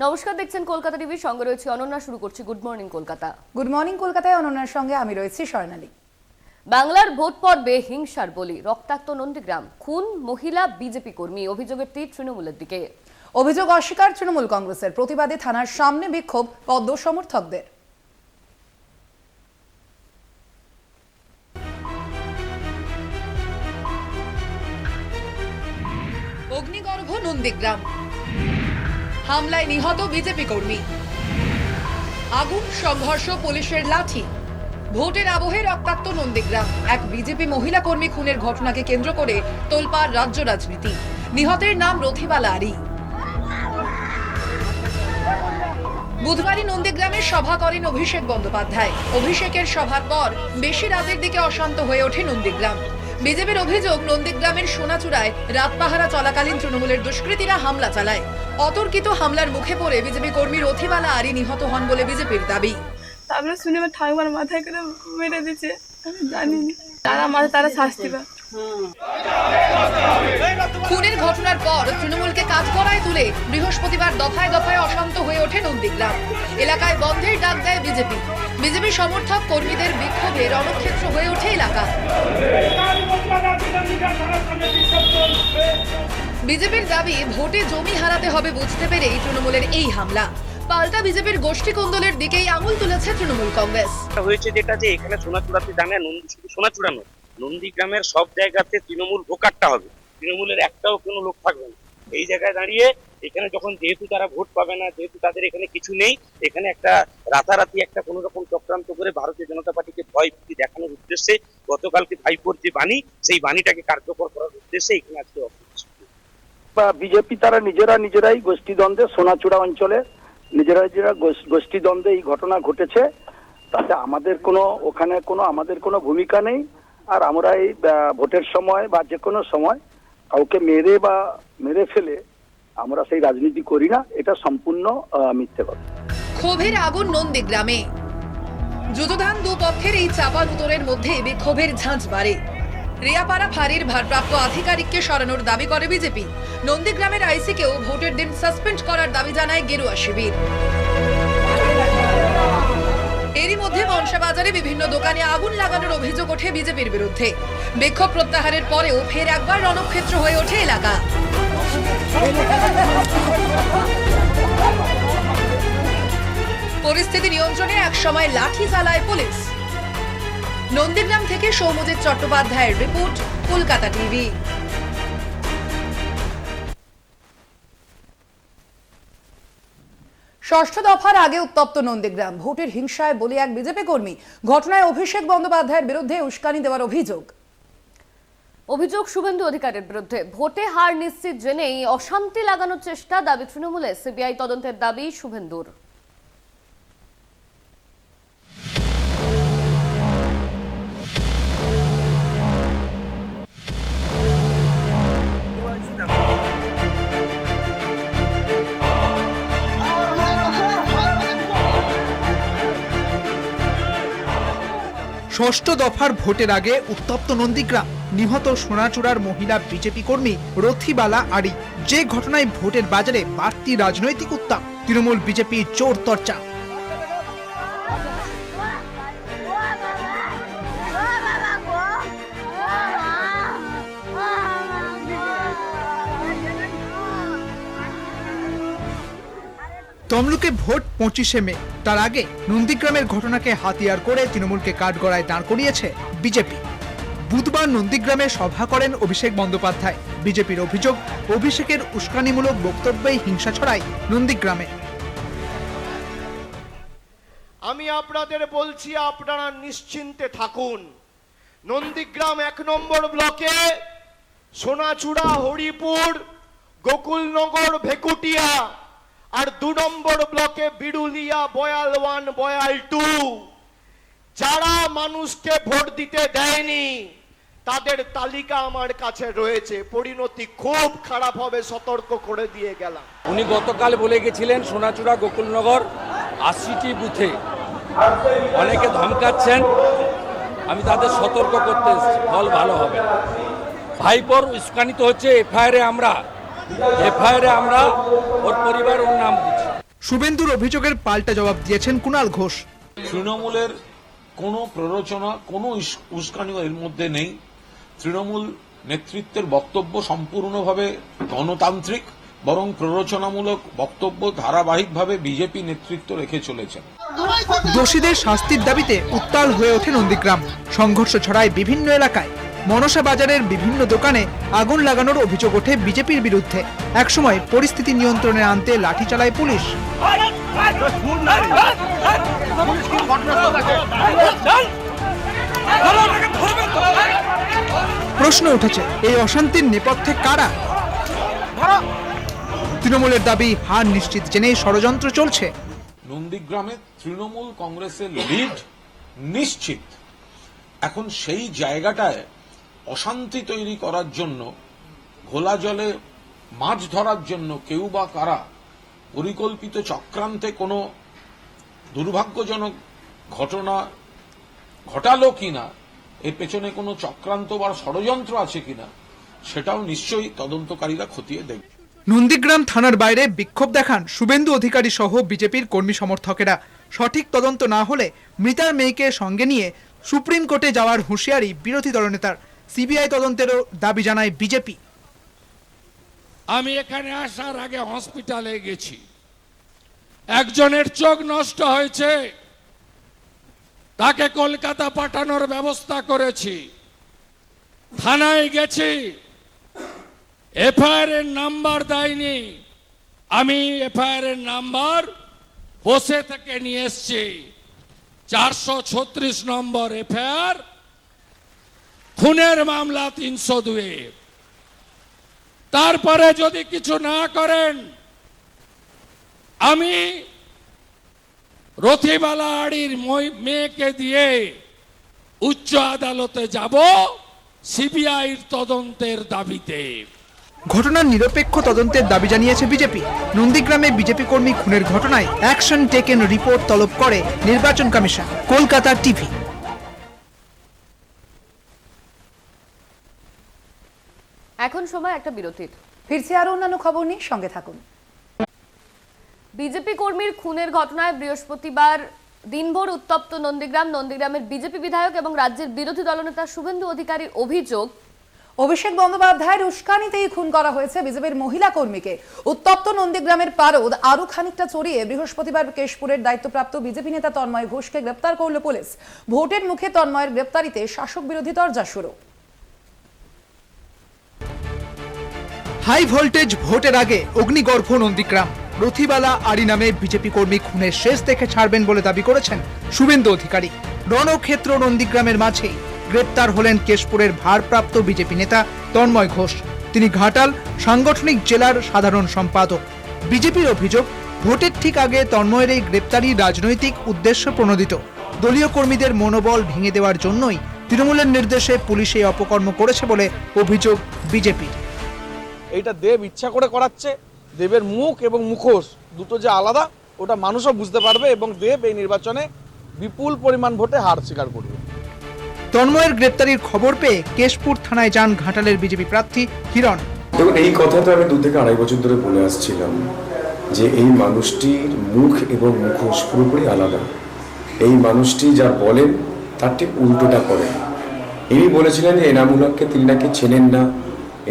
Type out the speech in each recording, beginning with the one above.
নমস্কার, দেখছেন কলকাতা টিভি, সঙ্গে রয়েছে অনন্যা। শুরু করছি good morning Kolkata. Good morning কলকাতায় অনন্যার সঙ্গে আমি রয়েছি স্বর্ণালী। বাংলার ভোট পর্বে হিংসার বলি, রক্তাক্ত নন্দীগ্রাম, খুন মহিলা বিজেপি কর্মী, অভিযোগের তীর তৃণমূলের দিকে। অভিযোগ অস্বীকার তৃণমূল কংগ্রেসের, প্রতিবাদে থানার সামনে বিক্ষোভ পদ্ম সমর্থকদের। অগ্নিগর্ভ নন্দীগ্রাম, হামলায় নিহত বিজেপি কর্মী, আগুন, সংঘর্ষ, পুলিশের লাঠি। ভোটের আবহে রক্তাক্ত নন্দীগ্রাম, এক বিজেপি মহিলা কর্মী খুনের ঘটনাকে কেন্দ্র করে তোলপাড় রাজ্য রাজনীতি। নিহতের নাম রথিবালা আরি। বুধবারই নন্দীগ্রামে সভা করেন অভিষেক বন্দ্যোপাধ্যায়। অভিষেকের সভার পর বেশি রাতের দিকে অশান্ত হয়ে ওঠে নন্দীগ্রাম। বিজেপির অভিযোগ, নন্দীগ্রামের সোনাচূড়ায় রাত পাহারা চলাকালীন তৃণমূলের দুষ্কৃতীরা হামলা চালায়। অতর্কিত হামলার মুখে পড়ে বিজেপি কর্মী রথিবালা আরি নিহত হন বলে বিজেপির দাবি। তারপরে শুনে আমার ঠাকুমার মাথায় করে মেরে দিচ্ছে, আমি জানি তারা মাথায় তারা শাস্তি পায়। খুনের ঘটনার পর তৃণমূলকে কাঠগড়ায় তুলে বৃহস্পতিবার দফায় দফায় অশান্ত হয়ে ওঠে নন্দীগ্রাম। এলাকায় বন্ধের ডাক দেয় বিজেপি। বিজেপি সমর্থক কর্মীদের বিক্ষোভে রণক্ষেত্র হয়ে ওঠে এলাকা। বিজেপির দাবি, ভোটে জমি হারাতে হবে বুঝতে পেরেই তৃণমূলের এই হামলা। পাল্টা বিজেপির গোষ্ঠী কোন্দলের দিকেই আঙুল তুলেছে তৃণমূল কংগ্রেস। হয়েছে যেটা, যে এখানে সোনাচূড়াতে জানে শুধু সোনাচূড়া নয়, নন্দীগ্রামের সব জায়গাতে তৃণমূল ভোকারটা হবে, তৃণমূলের একটাও কোনো লোক থাকবে না। এই জায়গায় দাঁড়িয়ে এখানে যখন যেহেতু তারা ভোট পাবে না, যেহেতু তাদের এখানে কিছু নেই, এখানে একটা রাতারাতি একটা কোনো রকম চক্রান্ত করে ভারতীয় জনতা পার্টিকে ভয় ভীতি দেখানোর উদ্দেশ্যে গতকালকে ভাইপোর যে বাণী, সেই বাণীটাকে কার্যকর করার উদ্দেশ্যে এখানে আজকে বিজেপি তারা নিজেরাই গোষ্ঠীদ্বন্দ্বে সোনাচূড়া অঞ্চলে নিজেরা গোষ্ঠীদ্বন্দ্বে এই ঘটনা ঘটেছে। তাতে আমাদের কোনো ভূমিকা নেই। আর আমরা এই ভোটের সময় বা যে কোনো সময় কাউকে মেরে ফেলে আমরা সেই রাজনীতি করি না, এটা সম্পূর্ণ মিথ্যে কথা। ক্ষোভের আগুন নন্দীগ্রামে। যুযুধান দুপক্ষের এই চাপার উত্তরের মধ্যে বিক্ষোভের ঝাঁঝ বাড়ে। রিয়াপাড়া ফাঁড়ির ভারপ্রাপ্ত আধিকারিককে সরানোর দাবি করে বিজেপি। নন্দীগ্রামের আইসিকেও ভোটের দিন সাসপেন্ড করার দাবি জানায় গেরুয়া শিবির। এরই মধ্যে মনসা বাজারে বিভিন্ন দোকানে আগুন লাগানোর অভিযোগ ওঠে বিজেপির বিরুদ্ধে। বিক্ষোভ প্রত্যাহারের পরেও ফের একবার রণক্ষেত্র হয়ে ওঠে এলাকা। পরিস্থিতি নিয়ন্ত্রণে একসময় লাঠি চালায় পুলিশ। নন্দীগ্রাম থেকে সৌম্যজিৎ চট্টোপাধ্যায়ের রিপোর্ট, কলকাতা টিভি। ষষ্ঠ দফার আগে উত্তপ্ত নন্দীগ্রাম, ভোটের হিংসায় বলি এক বিজেপি কর্মী। ঘটনায় অভিষেক বন্দ্যোপাধ্যায়ের বিরুদ্ধে উস্কানি দেওয়ার অভিযোগ শুভেন্দু অধিকারের বিরুদ্ধে। ভোটে হার নিশ্চিত জেনেই অশান্তি লাগানোর চেষ্টা, দাবি তৃণমূলে। সিবিআই তদন্তের দাবি শুভেন্দুর। ষষ্ঠ দফার ভোটের আগে উত্তপ্ত নন্দীগ্রাম, নিহত সোনাচূড়ার মহিলা বিজেপি কর্মী রথিবালা আরি। যে ঘটনায় ভোটের বাজারে বাড়তি রাজনৈতিক উত্তাপ, তৃণমূল বিজেপি জোর চর্চা। তমলুকে ভোট 25শে মে। তার আগে নন্দীগ্রামের ঘটনাকে হাতিয়ার করে তৃণমূলকে কাঠগড়ায় দাঁড় করিয়েছে বিজেপি। বুধবার নন্দীগ্রামে সভা করেন অভিষেক বন্দ্যোপাধ্যায়। বিজেপির অভিযোগ, অভিষেকের উস্কানিমূলক বক্তব্যেই হিংসা ছড়ায় নন্দীগ্রামে। আমি আপনাদের বলছি, আপনারা নিশ্চিন্তে থাকুন। নন্দীগ্রাম 1 নম্বর ব্লকে সোনাচূড়া, হরিপুর, গোকুলনগর, ভেকুটিয়া আর 2 নম্বর ব্লকে বিড়ুলিয়া, বয়াল 1, বয়াল 2, যারা মানুষকে ভোট দিতে দেয়নি তাদের তালিকা আমার কাছে রয়েছে। পরিণতি খুব খারাপ হবে, সতর্ক করে দিয়ে গেলাম। উনি গতকাল বলে গেছিলেন সোনাচূড়া, গোকুলনগর 80টি বুথে অনেকে ধমকাচ্ছেন, আমি তাদের সতর্ক করতে এসেছি, ফল ভালো হবে। ভাইপোর উস্কানিত হচ্ছে। এফআইআরে আমরা ওর পরিবার ওর নাম দিচ্ছি। শুভেন্দুর অভিযোগের পাল্টা জবাব দিয়েছেন কুণাল ঘোষ। তৃণমূলের কোনো প্ররোচনা, কোনো উস্কানিও এর মধ্যে নেই। তৃণমূল নেতৃত্বের বক্তব্য সম্পূর্ণভাবে গণতান্ত্রিক, বরং প্ররোচনামূলক বক্তব্য ধারাবাহিকভাবে বিজেপি নেতৃত্ব রেখে চলেছেন। দোষীদের শাস্তির দাবিতে উত্তাল হয়ে ওঠে নন্দীগ্রাম। সংঘর্ষ ছড়ায় বিভিন্ন এলাকায়। মনসা বাজারের বিভিন্ন দোকানে আগুন লাগানোর অভিযোগ ওঠে বিজেপির বিরুদ্ধে। একসময় পরিস্থিতি নিয়ন্ত্রণে আনতে লাঠি চালায় পুলিশ। প্রশ্ন উঠেছে, এই অশান্তির নেপথ্যে কারা? তৃণমূলের দাবি হার নিশ্চিত জেনেই ষড়যন্ত্র চলছে। নন্দীগ্রামে তৃণমূল কংগ্রেসের লিড নিশ্চিত। এখন সেই জায়গাটায় অশান্তি তৈরি করার জন্য, ঘোলা জলে মাছ ধরার জন্য কেউ বা কারা পরিকল্পিত চক্রান্তে কোনো দুর্ভাগ্যজনক ঘটনা ঘটালো কিনা, এর পেছনে কোনো চক্রান্ত বা ষড়যন্ত্র আছে কিনা, সেটাও নিশ্চয়ই তদন্তকারীরা খতিয়ে দেখবে। নন্দীগ্রাম থানার বাইরে বিক্ষোভ দেখান শুভেন্দু অধিকারী সহ বিজেপির কর্মী সমর্থকেরা। সঠিক তদন্ত না হলে মৃতার মেয়েকে সঙ্গে নিয়ে সুপ্রিম কোর্টে যাওয়ার হুঁশিয়ারি বিরোধী দলনেতার। সিবিআই তদন্তেরও দাবি জানায় বিজেপি। আমি এখানে আসার আগে হসপিটালে গেছি, একজনের চোখ নষ্ট হয়েছে, তাকে কলকাতা পাঠানোর ব্যবস্থা করেছি। থানায় গেছি, এফআইআর এর নাম্বার দেয়নি, আমি এফআইআর এর নাম্বার বসে থেকে নিয়ে এসছি। 436 নম্বর এফআইআর, খুনের মামলা 302। তারপরে যদি কিছু না করেন, আমি রথিবালা আড়ির মেয়েকে দিয়ে উচ্চ আদালতে যাব সিবিআইর তদন্তের দাবিতে। ঘটনার নিরপেক্ষ তদন্তের দাবি জানিয়েছে বিজেপি। নন্দীগ্রামে বিজেপি কর্মী খুনের ঘটনায় অ্যাকশন টেকেন রিপোর্ট তলব করে নির্বাচন কমিশন। কলকাতা টিভি। এখন সময় একটা বিরতির। ফিরছি আরো অন্যান্য খবর নিয়ে, সঙ্গে থাকুন। বিজেপি কর্মীর খুনের ঘটনায় বৃহস্পতিবার দিনভর উত্তপ্ত নন্দীগ্রামের বিজেপি বিধায়ক এবং রাজ্যের বিরোধী দলনেতা শুভেন্দু অধিকারীর অভিযোগ, অভিষেক বন্দ্যোপাধ্যায়ের উস্কানিতেই খুন করা হয়েছে বিজেপির মহিলা কর্মীকে। উত্তপ্ত নন্দীগ্রামের পারদ আরো খানিকটা ছড়িয়ে বৃহস্পতিবার কেশপুরের দায়িত্বপ্রাপ্ত বিজেপি নেতা তন্ময় ঘোষকে গ্রেপ্তার করল পুলিশ। ভোটের মুখে তন্ময়ের গ্রেপ্তারিতে শাসক বিরোধী তরজা শুরু। হাই ভোল্টেজ ভোটের আগে অগ্নিগর্ভ নন্দীগ্রাম। রথিবালা আড়ি নামে বিজেপি কর্মী খুনের শেষ দেখে ছাড়বেন বলে দাবি করেছেন শুভেন্দু অধিকারী। রণক্ষেত্র নন্দীগ্রামের মাঝেই গ্রেপ্তার হলেন কেশপুরের ভারপ্রাপ্ত বিজেপি নেতা তন্ময় ঘোষ। তিনি ঘাটাল সাংগঠনিক জেলার সাধারণ সম্পাদক। বিজেপির অভিযোগ, ভোটের ঠিক আগে তন্ময়ের এই গ্রেপ্তারি রাজনৈতিক উদ্দেশ্য প্রণোদিত। দলীয় কর্মীদের মনোবল ভেঙে দেওয়ার জন্যই তৃণমূলের নির্দেশে পুলিশ এই অপকর্ম করেছে বলে অভিযোগ বিজেপির। এইটা দেব ইচ্ছা করে করাচ্ছে। দেবের মুখ এবং মুখোশ দুটো যে আলাদা, ওটা মানুষও বুঝতে পারবে এবং দেব এই নির্বাচনে বিপুল পরিমাণ ভোটে হার স্বীকার করবে। তন্ময়ের গ্রেপ্তারির খবর পেয়ে কেশপুর থানায় যান ঘাটালের বিজেপি প্রার্থী হিরণ। দেখুন, এই কথাটা আমি 2 থেকে আড়াই বছর ধরে বলে আসছিলাম যে এই মানুষটির মুখ এবং মুখোশ পুরোপুরি আলাদা। এই মানুষটি যা বলেন তার ঠিক উল্টোটা করেন। ইনি বলেছিলেন যে এনামুল হককে তিনি নাকি চেনেন না,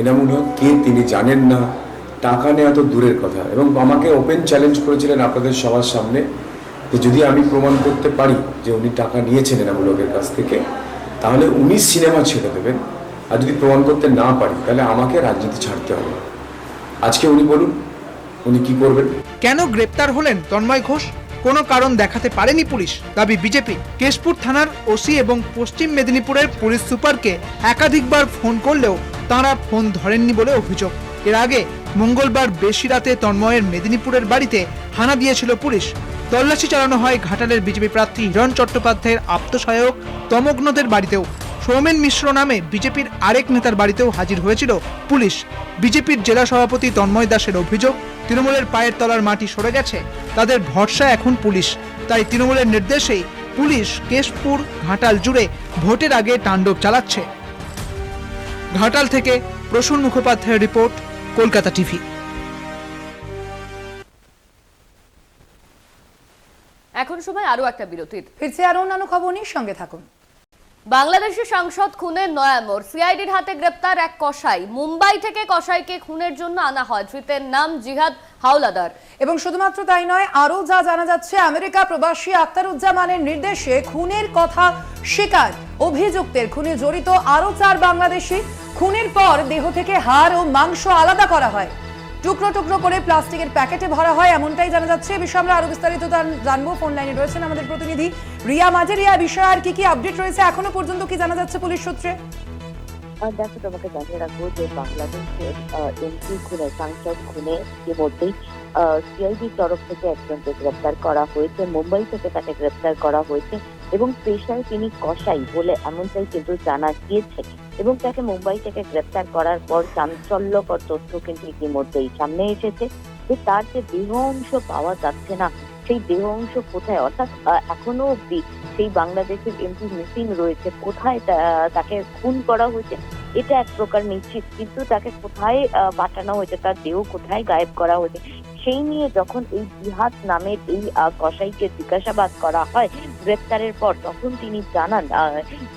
এনামুল হক কে তিনি জানেন না, টাকা নেওয়া তো দূরের কথা। এবং আমাকে ওপেন চ্যালেঞ্জ করেছিলেন আপনাদের সবার সামনে যে যদি আমি প্রমাণ করতে পারি যে উনি টাকা নিয়েছেন এনামুল হকের কাছ থেকে, তাহলে উনি সিনেমা ছেড়ে দেবেন, আর যদি প্রমাণ করতে না পারি তাহলে আমাকে রাজনীতি ছাড়তে হবে। আজকে উনি বলুন উনি কি করবেন। কেন গ্রেপ্তার হলেন তন্ময় ঘোষ? কোনো কারণ দেখাতে পারেনি পুলিশ, দাবি বিজেপি। কেশপুর থানার ওসি এবং পশ্চিম মেদিনীপুরের পুলিশ সুপারকে একাধিকবার ফোন করলেও তাঁরা ফোন ধরেননি বলে অভিযোগ। এর আগে মঙ্গলবার বেশি রাতে তন্ময়ের মেদিনীপুরের বাড়িতে হানা দিয়েছিল পুলিশ। তল্লাশি চালানো হয় ঘাটালের বিজেপি প্রার্থী হিরণ চট্টোপাধ্যায়ের আপ্তসহায়ক তমগ্নদের বাড়িতেও। সৌমেন মিশ্র নামে বিজেপির আরেক নেতার বাড়িতেও হাজির হয়েছিল পুলিশ। বিজেপির জেলা সভাপতি তন্ময় দাসের অভিযোগ, তৃণমূলের পায়ের তলার মাটি সরে গেছে, তাদের ভরসা এখন পুলিশ। তাই তৃণমূলের নির্দেশেই পুলিশ কেশপুর ঘাটাল জুড়ে ভোটের আগে তাণ্ডব চালাচ্ছে। ঘাটাল থেকে প্রসূন মুখোপাধ্যায়ের রিপোর্ট, কলকাতা টিভি। এখন সময় আরো একটা বিরতির। ফিরছে আরো অন্যান্য খবর নিয়ে সঙ্গে থাকুন। বাংলাদেশি সাংসদ খুনের নয়া মোড়, সিআইডির হাতে গ্রেপ্তার এক কসাই। মুম্বাই থেকে কসাইকে খুনের জন্য আনা হয়। ধৃতের নাম জিহাদ হাওলাদার। এবং শুধুমাত্র তাই নয়, আরো যা জানা যাচ্ছে, আমেরিকা প্রবাসী আখতারুজ্জামানের নির্দেশে খুনের কথা স্বীকার। অভিযুক্তের খুনে জড়িত আরো 4 বাংলাদেশি। খুনের পর দেহ থেকে হাড় ও মাংস আলাদা করা হয়, টুকরো টুকরো করে প্লাস্টিকের প্যাকেটে ভরা হয়, এমনটাই জানা যাচ্ছে। এ বিষয়ে আমরা আরো বিস্তারিত জানবো। ফোন লাইনে রয়েছেন আমাদের প্রতিনিধি রিয়া মাঝে। রিয়া, বিষয়ে আর কি আপডেট রয়েছে এখনো পর্যন্ত, কি জানা যাচ্ছে পুলিশ সূত্রে? দেখো, তোমাকে জানিয়ে রাখবো যে বাংলাদেশের এমপি খুনে, সাংসদ খুনে ইতিমধ্যেই সিআইডির তরফ থেকে একজনকে গ্রেপ্তার করা হয়েছে। মুম্বাই থেকে তাকে গ্রেপ্তার করা হয়েছে এবং পেশায় তিনি কসাই বলে এমনটাই কিন্তু জানা গিয়েছে। এবং তাকে মুম্বাই থেকে গ্রেপ্তার করার পর চাঞ্চল্যকর তথ্য কিন্তু ইতিমধ্যেই সামনে এসেছে যে তার যে দেহ অংশ পাওয়া যাচ্ছে না, সেই দেহ অংশ কোথায়, অর্থাৎ এখনো অব্দি সেই বাংলাদেশের এমপি মিসিং রয়েছে। কোথায় তাকে খুন করা হয়েছে এটা এক প্রকার নিশ্চিত, কিন্তু তাকে কোথায় পাঠানো হয়েছে, তার দেহ কোথায় গায়েব করা হয়েছে, সেই নিয়ে যখন এই জিহাদ নামের এই কসাইকে জিজ্ঞাসাবাদ করা হয় গ্রেপ্তারের পর, তখন তিনি জানান,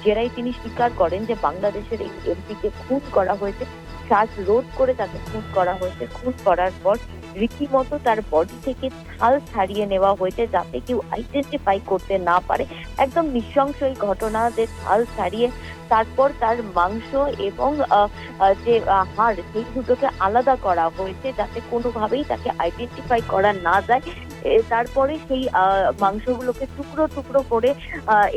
জেরাই তিনি স্বীকার করেন যে বাংলাদেশের এই এমপিকে খুন করা হয়েছে, শ্বাসরোধ করে তাকে খুন করা হয়েছে। খুন করার পর রীতিমতো তার বডি থেকে ছাল ছাড়িয়ে নেওয়া হয়েছে যাতে কেউ আইডেন্টিফাই করতে না পারে। একদম নৃশংস এই ঘটনা, যে ছাল ছাড়িয়ে তারপর তার মাংস এবং যে হাড়, সেই দুটোকে আলাদা করা হয়েছে যাতে কোনোভাবেই তাকে আইডেন্টিফাই করা না যায়। তারপরে সেই মাংসগুলোকে টুকরো টুকরো করে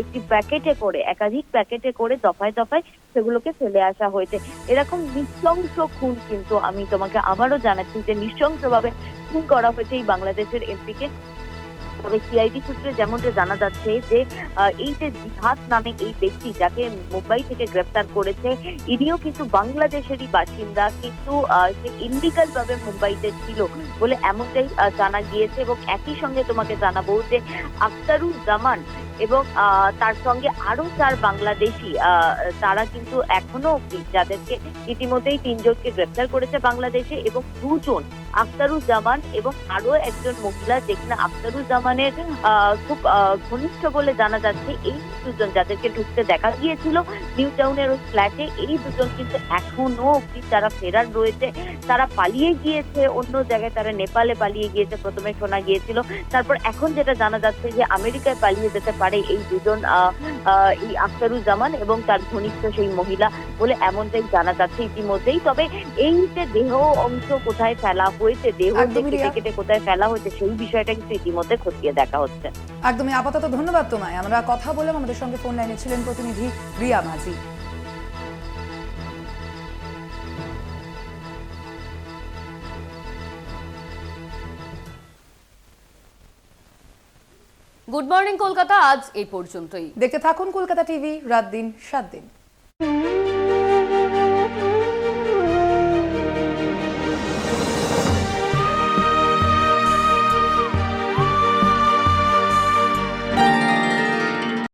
একটি প্যাকেটে করে, একাধিক প্যাকেটে করে দফায় দফায় সেগুলোকে ফেলে আসা হয়েছে। এরকম নৃশংস খুন কিন্তু আমি তোমাকে আবারও জানাচ্ছি যে নৃশংসভাবে খুন করা হয়েছে এই বাংলাদেশের এমপিকে। তবে সিআইডি সূত্রে যেমনটা জানা যাচ্ছে যে এই যে জিহাদ নামে এই ব্যক্তি যাকে মুম্বাই থেকে গ্রেপ্তার করেছে, ইনিও কিন্তু বাংলাদেশেরই বাসিন্দা, কিন্তু সে ইনলিগাল ভাবে মুম্বাইতে ছিল বলে এমনটাই জানা গিয়েছে। এবং একই সঙ্গে তোমাকে জানাবো যে আখতারুজ্জামান এবং তার সঙ্গে আরো 4 বাংলাদেশি, তারা কিন্তু এখনো অব্দি, যাদেরকে ইতিমধ্যেই 3 জনকে গ্রেপ্তার করেছে বাংলাদেশে, এবং 2 জন আখতারুজ্জামান এবং আরো একজন মহিলা, যেখানে আখতারুজ্জামানের খুব ঘনিষ্ঠ বলে জানা যাচ্ছে। এই 2 জন যাদেরকে ঢুকতে দেখা গিয়েছিল নিউ টাউনের ওই ফ্ল্যাটে, এই 2 জন কিন্তু এখনো অব্দি তারা ফেরার রয়েছে। তারা পালিয়ে গিয়েছে অন্য জায়গায়, তারা নেপালে পালিয়ে গিয়েছে প্রথমে শোনা গিয়েছিল। তারপর এখন যেটা জানা যাচ্ছে যে আমেরিকায় পালিয়ে যেতে পারে এই 2 জন, এই আখতারুজ্জামান এবং তার ঘনিষ্ঠ সেই মহিলা বলে এমনটাই জানা যাচ্ছে ইতিমধ্যেই। তবে এই যে দেহ অংশ কোথায় ফেলা হয়েছে, দেহ কেটে কেটে কোথায় ফেলা হয়েছে, সেই বিষয়টা কিন্তু ইতিমধ্যে খতিয়ে দেখা হচ্ছে। একদমই। আপাতত ধন্যবাদ তোমায়। আমরা কথা বললাম, আমাদের সঙ্গে ফোন লাইনে ছিলেন প্রতিনিধি রিয়া মাঝি। গুড মর্নিং কলকাতা আজ এই পর্যন্তই। দেখতে থাকুন কলকাতা টিভি, রাত দিন 7 দিন।